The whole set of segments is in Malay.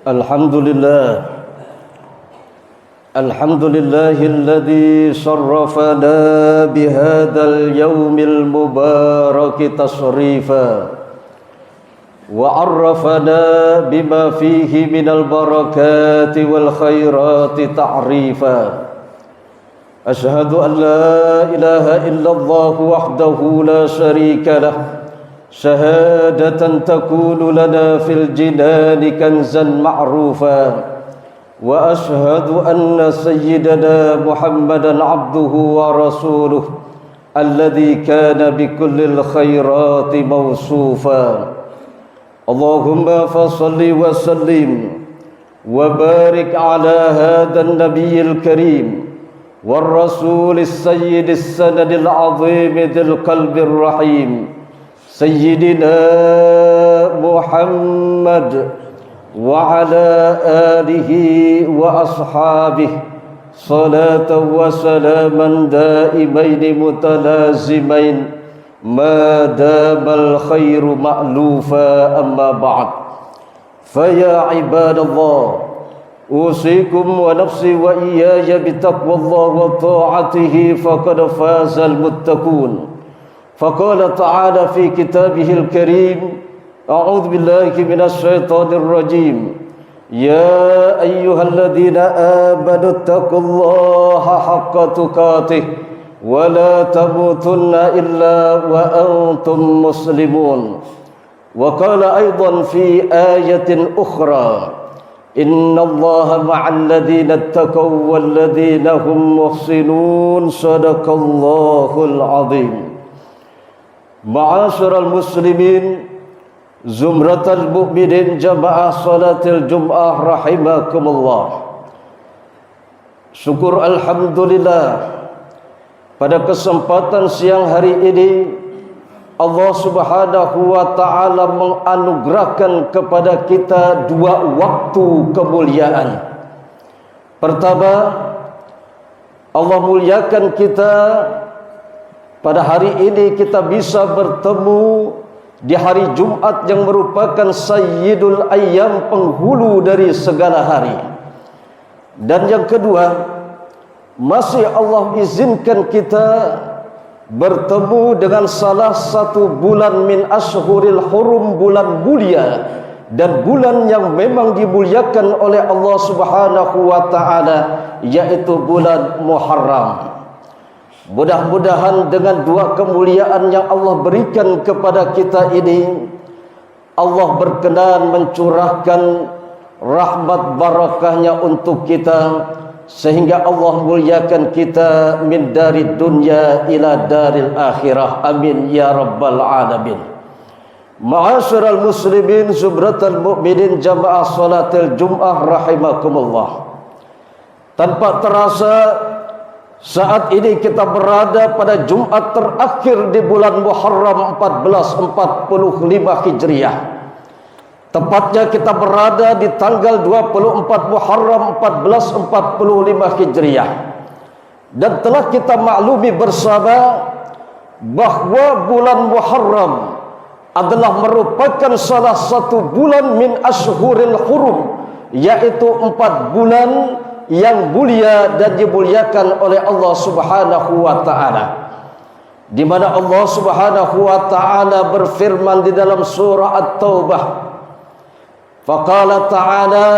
Alhamdulillah alladzi sarrafana bihadzal yaumil mubarak tasrifa wa 'arrafana bima fihi minal barakati wal khairati ta'rifa. Asyhadu an la ilaha illallah wahdahu la syarika lah, syahadatan takunu lana fil jinani kanzan ma'rufa. Wa ashhadu anna sayyidana Muhammadan abduhu wa rasuluh alladhi kana bikullil khairati mawsufa. Allahumma fasalli wa sallim wa barik ala hadan nabiyil karim wal rasulis sayyidis sanadil azim dil qalbir rahim Sayyidina Muhammad wa ala alihi wa ashabihi salatan wa salaman daimaini mutalazimain ma damal khairu ma'lufa amma ba'd. Faya ibadallah, usikum wa nafsi wa iyaya bitaqwallah wa ta'atihi faqad fazal muttaqun. فقال تعالى في كتابه الكريم أعوذ بالله من الشيطان الرجيم يا أيها الذين آمنوا اتقوا الله حق تقاته ولا تموتن إلا وأنتم مسلمون. وقال أيضا في آية أخرى إن الله مع الذين اتقوا والذين هم محسنون. صدق الله العظيم. Ma'asyiral muslimin, zumratal mu'minin, jamaah salatil jum'ah rahimakumullah. Syukur alhamdulillah, pada kesempatan siang hari ini Allah Subhanahu wa taala menganugerahkan kepada kita dua waktu kemuliaan. Pertama, Allah muliakan kita pada hari ini kita bisa bertemu di hari Jumat yang merupakan sayyidul ayyam, penghulu dari segala hari. Dan yang kedua, masih Allah izinkan kita bertemu dengan salah satu bulan min ashhuril hurum, bulan mulia dan bulan yang memang dimuliakan oleh Allah Subhanahu wa taala, yaitu bulan Muharram. Mudah-mudahan dengan dua kemuliaan yang Allah berikan kepada kita ini, Allah berkenan mencurahkan rahmat barakahnya untuk kita, sehingga Allah muliakan kita min dari dunya ila daril akhirah. Amin ya rabbal alamin. Ma'asyiral muslimin, zumratal mu'minin, jamaah salatil jum'ah rahimakumullah. Tanpa terasa saat ini kita berada pada Jumat terakhir di bulan Muharram 1445 Hijriah. Tepatnya kita berada di tanggal 24 Muharram 1445 Hijriah. Dan telah kita maklumi bersama bahwa bulan Muharram adalah merupakan salah satu bulan min ashhuril hurum, yaitu 4 bulan yang mulia dan dimuliakan oleh Allah Subhanahu wa taala, di mana Allah Subhanahu wa taala berfirman di dalam surah At-Taubah, faqala ta'ala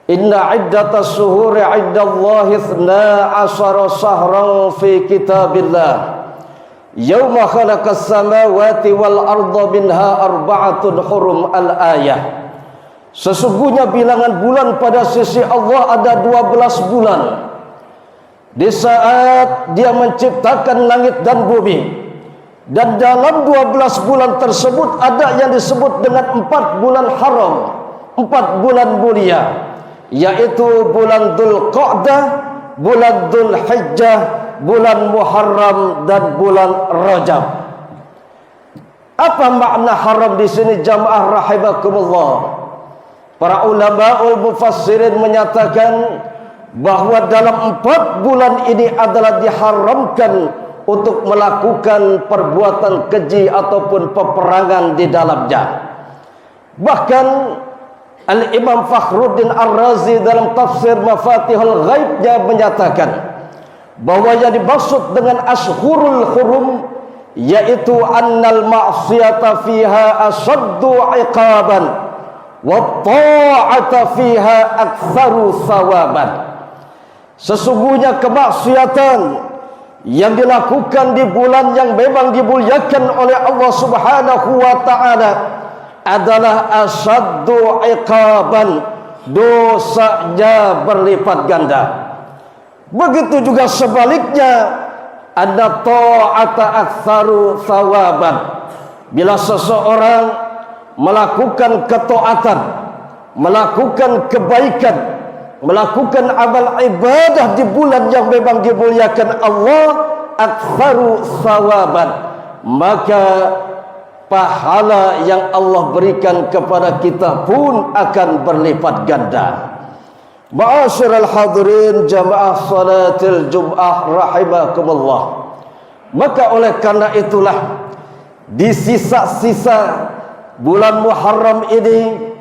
inna iddatas syuhuri 'indallahi 12 syahran fi kitabillah yauma khalaqas samawati wal arda minha arba'atun hurum. Al-ayah. Sesungguhnya bilangan bulan pada sisi Allah ada 12 bulan. Di saat Dia menciptakan langit dan bumi, dan dalam 12 bulan tersebut ada yang disebut dengan 4 bulan haram, 4 bulan mulia, yaitu bulan Dzulqa'dah, bulan Dzulhijjah, bulan Muharram, dan bulan Rajab. Apa makna haram di sini jamaah rahimakumullah? Para ulamaul mufassirin menyatakan bahwa dalam 4 bulan ini adalah diharamkan untuk melakukan perbuatan keji ataupun peperangan di dalamnya. Bahkan Al-Imam Fakhruddin Ar-Razi dalam tafsir Mafatihul Ghaibnya menyatakan bahwa yang dimaksud dengan Ashhurul Hurum yaitu annal ma'siyata fiha asaddu iqaban wa ta'ata fiha aktsaru thawaban. Sesungguhnya kemaksiatan yang dilakukan di bulan yang memang dimuliakan oleh Allah Subhanahu wa taala adalah asaddu iqaban, dosanya berlipat ganda. Begitu juga sebaliknya, ada ta'ata aktsaru thawaban. Bila seseorang melakukan ketaatan, melakukan kebaikan, melakukan amal ibadah di bulan yang memang dimuliakan Allah, aktsaru thawaban, maka pahala yang Allah berikan kepada kita pun akan berlipat ganda. Ma'asyiral hadirin jamaah salatil Jum'ah rahimakumullah. Maka oleh karena itulah di sisa-sisa bulan Muharram ini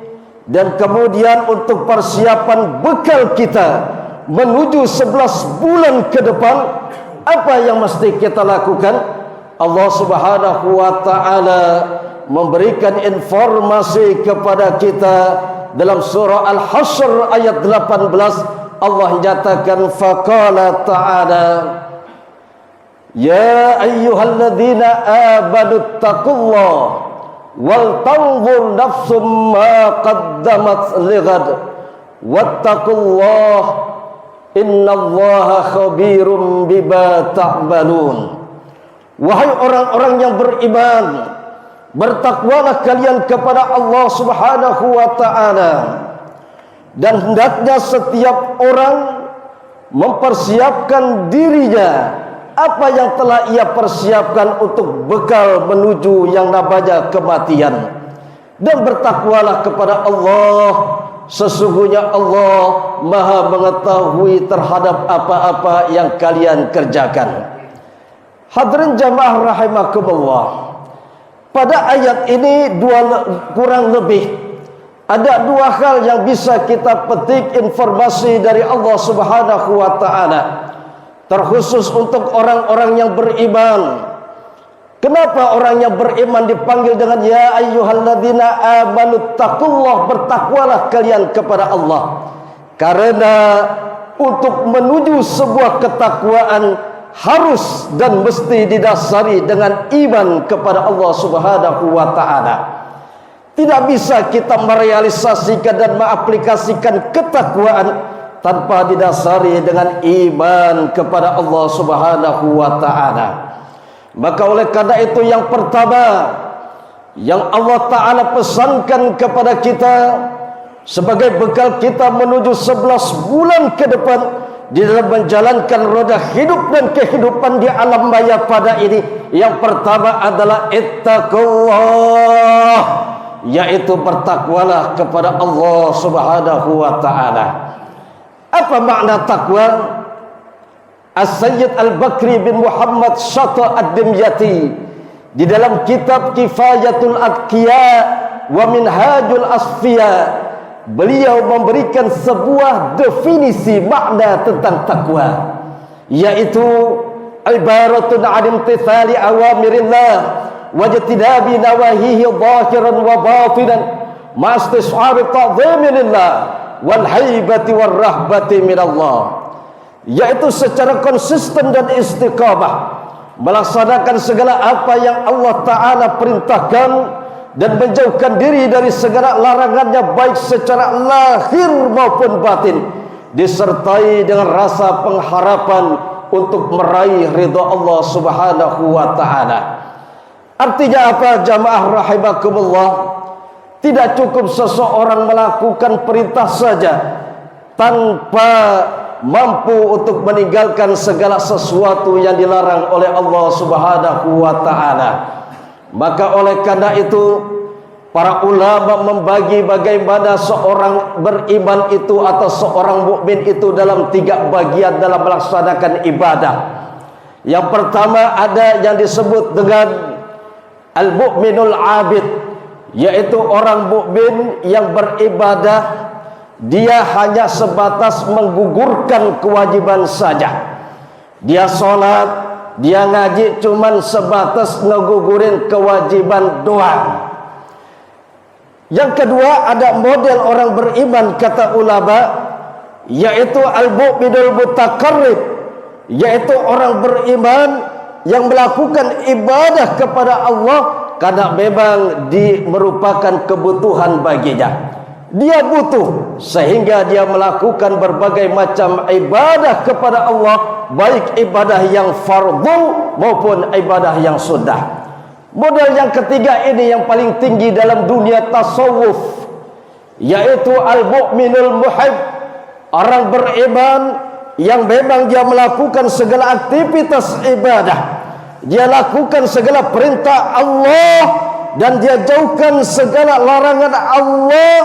dan kemudian untuk persiapan bekal kita menuju 11 bulan ke depan, apa yang mesti kita lakukan? Allah Subhanahu wa taala memberikan informasi kepada kita dalam surah Al-Hasyr ayat 18. Allah nyatakan faqala ta'ala ya ayyuhalladzina amanu taqullaha wal tanzur nafsum ma qaddamat lighad wattaqullaha innallaha khabirum bima ta'malun. Wahai orang-orang yang beriman, bertakwalah kalian kepada Allah Subhanahu wa taala, dan hendaknya setiap orang mempersiapkan dirinya apa yang telah ia persiapkan untuk bekal menuju yang namanya kematian. Dan bertakwalah kepada Allah, sesungguhnya Allah Maha mengetahui terhadap apa-apa yang kalian kerjakan. Hadirin jamaah rahimakumullah, pada ayat ini kurang lebih ada dua hal yang bisa kita petik informasi dari Allah Subhanahu wa taala, terkhusus untuk orang-orang yang beriman. Kenapa orang yang beriman dipanggil dengan ya ayyuhalladzina amanu taqullah, bertakwalah kalian kepada Allah? Karena untuk menuju sebuah ketakwaan harus dan mesti didasari dengan iman kepada Allah Subhanahu wa taala. Tidak bisa kita merealisasikan dan mengaplikasikan ketakwaan tanpa didasari dengan iman kepada Allah Subhanahu wa taala. Maka oleh karena itu yang pertama yang Allah taala pesankan kepada kita sebagai bekal kita menuju 11 bulan ke depan di dalam menjalankan roda hidup dan kehidupan di alam maya pada ini, yang pertama adalah ittaqullah, yaitu bertakwalah kepada Allah Subhanahu wa taala. Apa makna takwa? As-Sayyid Al-Bakri bin Muhammad Syata Ad-Dimyati di dalam kitab Kifayatul Atqiya wa Minhajul Asfiya, beliau memberikan sebuah definisi makna tentang takwa, yaitu ibaratun 'an imtithali awamirillah wa ijtinabi nawahihi zahiran wa batinan ma istis'ari ta'dhimillah wal haibati war rahbati minallah, yaitu secara konsisten dan istiqamah melaksanakan segala apa yang Allah Ta'ala perintahkan dan menjauhkan diri dari segala larangannya, baik secara lahir maupun batin, disertai dengan rasa pengharapan untuk meraih ridha Allah Subhanahu wa taala. Artinya apa jamaah rahimakumullah? Tidak cukup seseorang melakukan perintah saja tanpa mampu untuk meninggalkan segala sesuatu yang dilarang oleh Allah Subhanahu wa taala. Maka oleh karena itu para ulama membagi bagaimana seorang beriman itu atau seorang mukmin itu dalam 3 bagian dalam melaksanakan ibadah. Yang pertama ada yang disebut dengan al-mu'minul abid, yaitu orang mukmin yang beribadah dia hanya sebatas menggugurkan kewajiban saja. Dia sholat, dia ngaji cuman sebatas ngegugurin kewajiban doang. Yang kedua, ada model orang beriman kata ulama, yaitu al-mu'minul mutaqarrib, yaitu orang beriman yang melakukan ibadah kepada Allah karena memang merupakan kebutuhan baginya. Dia butuh sehingga dia melakukan berbagai macam ibadah kepada Allah, baik ibadah yang fardu maupun ibadah yang sunnah. Model yang ketiga ini yang paling tinggi dalam dunia tasawuf, yaitu al-mu'minul muhib, orang beriman yang memang dia melakukan segala aktivitas ibadah, dia lakukan segala perintah Allah dan dia jauhkan segala larangan Allah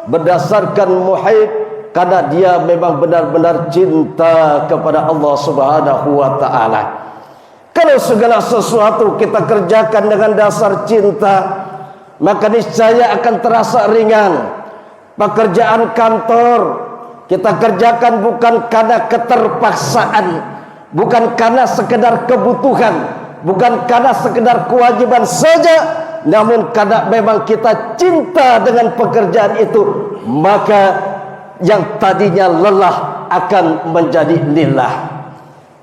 berdasarkan muhib, karena dia memang benar-benar cinta kepada Allah Subhanahu wa taala. Kalau segala sesuatu kita kerjakan dengan dasar cinta, maka niscaya akan terasa ringan. Pekerjaan kantor kita kerjakan bukan karena keterpaksaan, bukan karena sekedar kebutuhan, bukan karena sekedar kewajiban saja, namun karena memang kita cinta dengan pekerjaan itu, maka yang tadinya lelah akan menjadi lillah.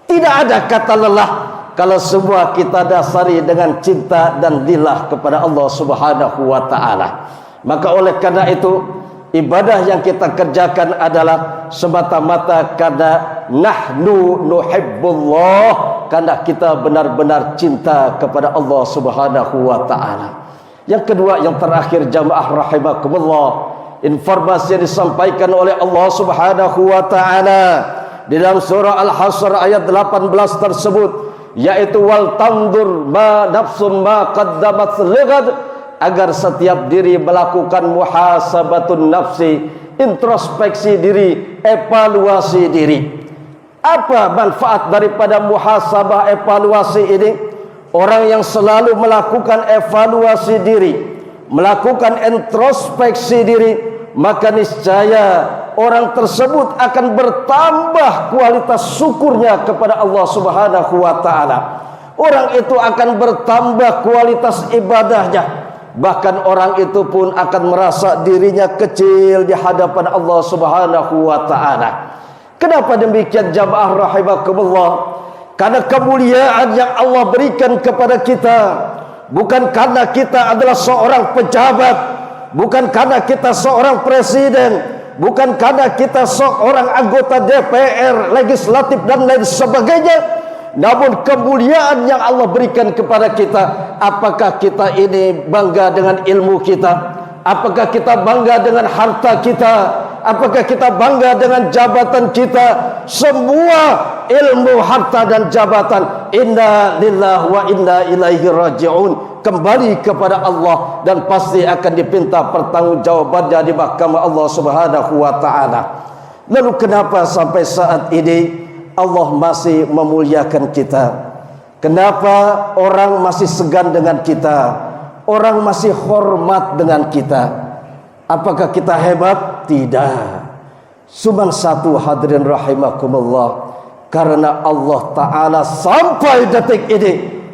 Tidak ada kata lelah kalau semua kita dasari dengan cinta dan lillah kepada Allah Subhanahu wa taala. Maka oleh karena itu, ibadah yang kita kerjakan adalah semata-mata karena nahnu nuhibbullah, karena kita benar-benar cinta kepada Allah Subhanahu wa taala. Yang kedua, yang terakhir jamaah rahimakumullah, informasi yang disampaikan oleh Allah Subhanahu wa taala di dalam surah Al-Hasr ayat 18 tersebut, yaitu wal tandur ma nafsum ma qaddamat ligad, agar setiap diri melakukan muhasabatun nafsi, introspeksi diri, evaluasi diri. Apa manfaat daripada muhasabah evaluasi ini? Orang yang selalu melakukan evaluasi diri, melakukan introspeksi diri, maka niscaya orang tersebut akan bertambah kualitas syukurnya kepada Allah Subhanahu wa taala. Orang itu akan bertambah kualitas ibadahnya. Bahkan orang itu pun akan merasa dirinya kecil di hadapan Allah Subhanahu wa taala. Kenapa demikian jamaah rahimakumullah? Karena kemuliaan yang Allah berikan kepada kita bukan karena kita adalah seorang pejabat, bukan karena kita seorang presiden, bukan karena kita seorang anggota DPR, legislatif dan lain sebagainya, namun kemuliaan yang Allah berikan kepada kita. Apakah kita ini bangga dengan ilmu kita? Apakah kita bangga dengan harta kita? Apakah kita bangga dengan jabatan kita? Semua ilmu, harta dan jabatan, inna lillahi wa inna ilaihi raji'un, kembali kepada Allah dan pasti akan dipinta pertanggungjawabannya di mahkamah Allah Subhanahu wa taala. Lalu kenapa sampai saat ini Allah masih memuliakan kita? Kenapa orang masih segan dengan kita? Orang masih hormat dengan kita? Apakah kita hebat? Tidak. Cuma satu, hadirin rahimakumullah, karena Allah Ta'ala sampai detik ini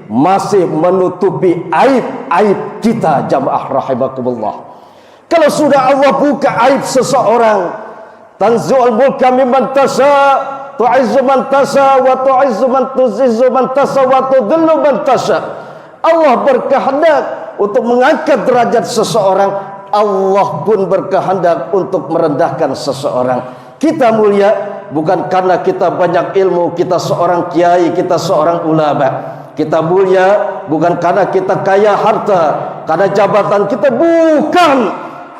masih menutupi aib-aib kita jamaah rahimakumullah. Kalau sudah Allah buka aib seseorang, tanzu'ul mulka mimman tasha, tu'izzu man tasha wa tu'izzu man tuzizzu man tasha wa tudhillu man tasha. Allah berkehendak untuk mengangkat derajat seseorang, Allah pun berkehendak untuk merendahkan seseorang. Kita mulia bukan karena kita banyak ilmu, kita seorang kiai, kita seorang ulama. Kita mulia bukan karena kita kaya harta, karena jabatan kita, bukan.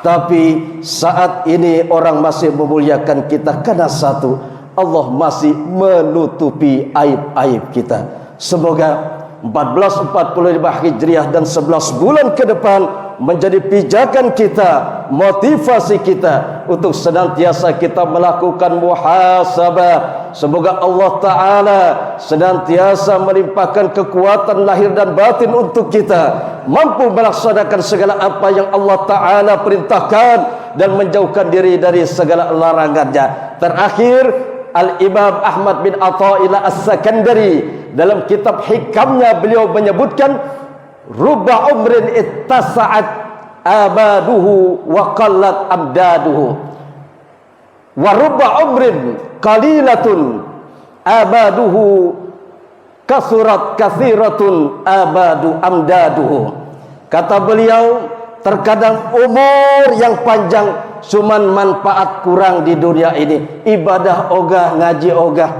Tapi saat ini orang masih memuliakan kita karena satu, Allah masih menutupi aib-aib kita. Semoga 1445 Hijriah dan 11 bulan ke depan menjadi pijakan kita, motivasi kita untuk senantiasa kita melakukan muhasabah. Semoga Allah Ta'ala senantiasa melimpahkan kekuatan lahir dan batin untuk kita, mampu melaksanakan segala apa yang Allah Ta'ala perintahkan dan menjauhkan diri dari segala larangannya. Terakhir, Al-Imam Ahmad bin Athaillah As-Sakandari dalam kitab hikamnya beliau menyebutkan, rubba umrin ittasa'at abaduhu wa qallat amdaduhu, wa rubba umrin qalilatun abaduhu kathiratun abadu amdaduhu. Kata beliau, terkadang umur yang panjang cuman manfaat kurang di dunia ini, ibadah ogah, ngaji ogah.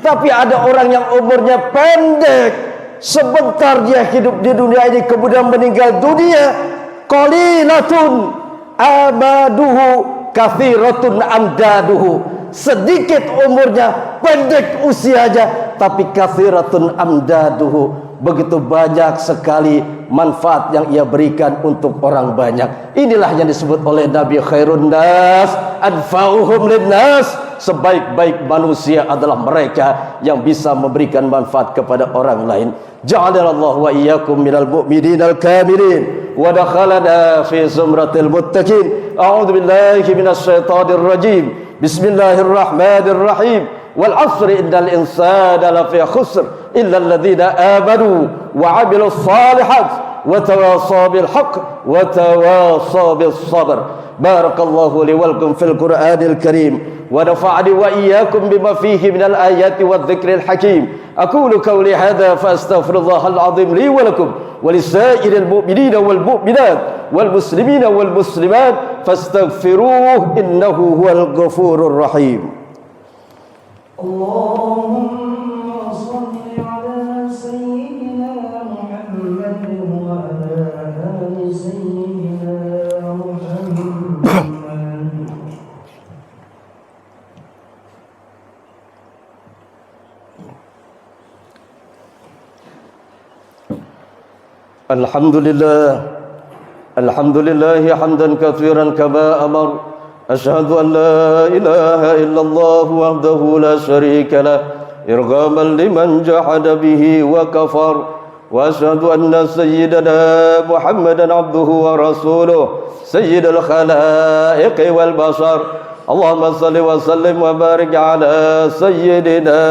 Tapi ada orang yang umurnya pendek, sebentar dia hidup di dunia ini kemudian meninggal dunia, qalilatun abaduhu kathiratun amdaduhu. Sedikit umurnya, pendek usianya, tapi kathiratun amdaduhu, begitu banyak sekali manfaat yang ia berikan untuk orang banyak. Inilah yang disebut oleh Nabi, khairun nas anfa'uhum linnas. Sebaik-baik manusia adalah mereka yang bisa memberikan manfaat kepada orang lain. Ja'alallahu wa iyyakum minal mu'minina al-kamilin wa dakhalana fi zumratil muttaqin. A'udzu billahi minasy syaithanir rajim. Bismillahirrahmanirrahim. Wal 'asri innal insana lafi khusr illa alladhina amanu wa 'amilus shalihat wa tawasaw bil haqq wa tawasaw bis sabr. Barakallahu li wa lakum fil Qur'anil Karim wa nafa'ani wa iyyakum bima fihi minal ayati wadh-dhikril hakim. Aqulu qawli hadha fa astaghfirullahal 'azim li wa lakum wa lisairil mu'minina wal mu'minat wal muslimina wal muslimat fastaghfiruhu innahu huwal ghafurur rahim. اللهم صل على سيدنا محمد وعلى آل سيدنا محمد. الحمد لله حمدا كثيرا كما أمر. أشهد أن لا إله إلا الله وحده لا شريك له إرغاما لمن جحد به وكفر. وأشهد أن سيدنا محمدا عبده ورسوله سيد الخلائق والبشر. اللهم صل وسلم وبارك على سيدنا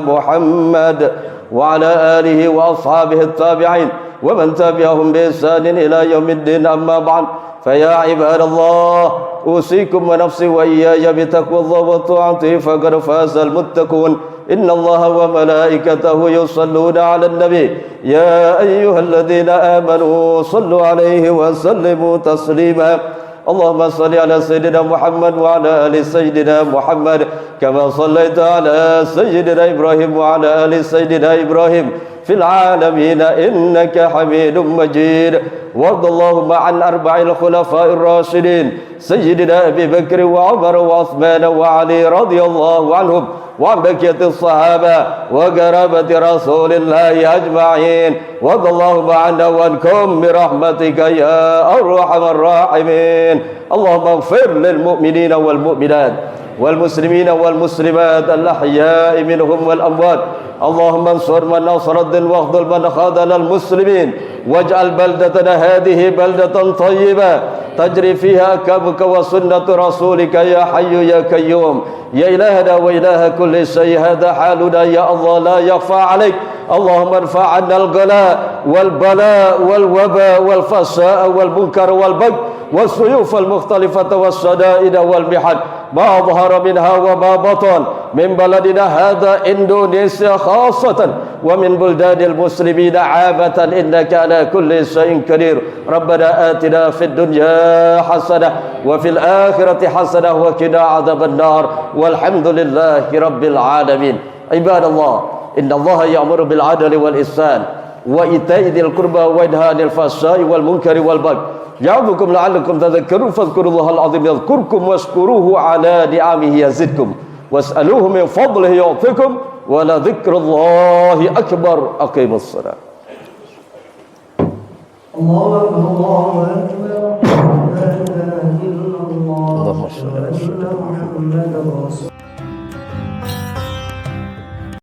محمد وعلى آله وأصحابه التابعين ومن تبعهم بإحسان إلى يوم الدين. أما بعد، فيا عباد الله، أوصيكم ونفسي وإياي بتقوى الله وطاعته فقد فاز المتقون. إن الله وملائكته يصلون على النبي يا أيها الذين آمنوا صلوا عليه وسلموا تسليما. اللهم صل على سيدنا محمد وعلى آل سيدنا محمد كما صليت على سيدنا إبراهيم وعلى آل سيدنا إبراهيم في العالمين إنك حميد مجيد. وارض اللهم عن أربع الخلفاء الراشدين سيدنا أبي بكر وعمر وعثمان وعلي رضي الله عنهم وعن بقية الصحابة وقرابة رسول الله أجمعين. وارض اللهم عنا وعنكم برحمتك يا أرحم الراحمين. اللهم اغفر للمؤمنين والمؤمنات والمسلمين والمسلمات الأحياء منهم والأموات. اللهم انصر من نصر الدين واخذل من خذل المسلمين واجعل بلدتنا هذه بلدة طيبة تجري فيها كبك وسنة رسولك يا حي يا قيوم يا إلهنا وإله كل شيء. هذا حالنا يا الله لا يخفى عليك. اللهم ارفع عنا الغلاء والبلاء والوباء والفحشاء والمنكر والبغي والسيوف المختلفة والشدائد والمحن ما ظهر منها وما بطن من بلدنا هذا إندونيسيا خاصة ومن بلدان المسلمين عامة إنك على كل شيء قدير. ربنا آتنا في الدنيا حسنة وفي الآخرة حسنة وقنا عذاب النار والحمد لله رب العالمين. عباد الله، إن الله يأمر بالعدل والإحسان وإيتاء ذي القربى وينهى عن الفحشاء والمنكر والبغي يعظكم لعلكم تذكرون. فاذكروا الله العظيم يذكركم واشكروه على نعمه يزدكم واسألوه من فضله يعطيكم ولذكر الله أكبر. أقيموا الصلاة. الله أكبر الله أكبر لا إله إلا الله. أشهد أن محمدا رسول